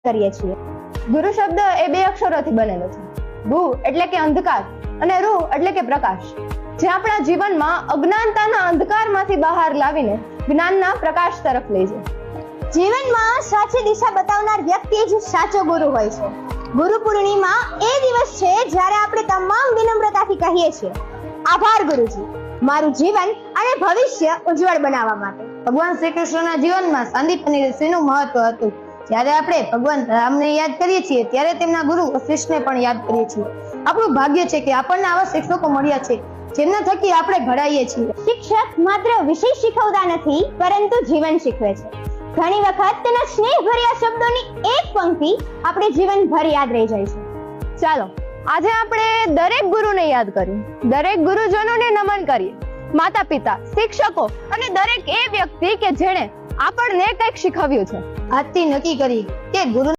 કરીએ છીએ। ગુરુ શબ્દ એ બે અક્ષરોથી બનેલો છે। ગુ એટલે કે અંધકાર અને રુ એટલે કે પ્રકાશ, જે આપણા જીવનમાં અજ્ઞાનતાના અંધકારમાંથી બહાર લાવીને જ્ઞાનના પ્રકાશ તરફ લઈ જાય। જીવનમાં સાચી દિશા બતાવનાર વ્યક્તિ જ સાચો ગુરુ હોય છે। ગુરુ પૂર્ણિમા એ દિવસ છે જ્યારે આપણે તમામ વિનમ્રતાથી કહીએ છીએ, આભાર ગુરુજી, મારું જીવન અને ભવિષ્ય ઉજ્જવળ બનાવવા માટે। ભગવાન શ્રી કૃષ્ણના જીવનમાં સાંદીપની રસીનું મહત્વ હતું। જ્યારે આપણે ભગવાન રામને યાદ કરીએ છીએ ત્યારે તેમના ગુરુ વશિષ્ઠને પણ યાદ કરીએ છીએ। આપણું ભાગ્ય છે કે આપણને આવા શિક્ષકો મળ્યા છે જેમના થકી આપણે ઘડાઈએ છીએ। શિક્ષક માત્ર વિષય શીખવતા નથી, પરંતુ જીવન શીખવે છે। ઘણી વખત તેના સ્નેહભર્યા શબ્દોની એક પંક્તિ આપણે જીવનભર યાદ રહી જાય છે। ચાલો આજે આપણે દરેક ગુરુને યાદ કરીએ, દરેક ગુરુજનોને નમન કરીએ, માતા પિતા, શિક્ષકો અને દરેક એ વ્યક્તિ કે જેણે આપણને કંઈક શીખવ્યું છે। આજથી નક્કી કરી કે ગુરુ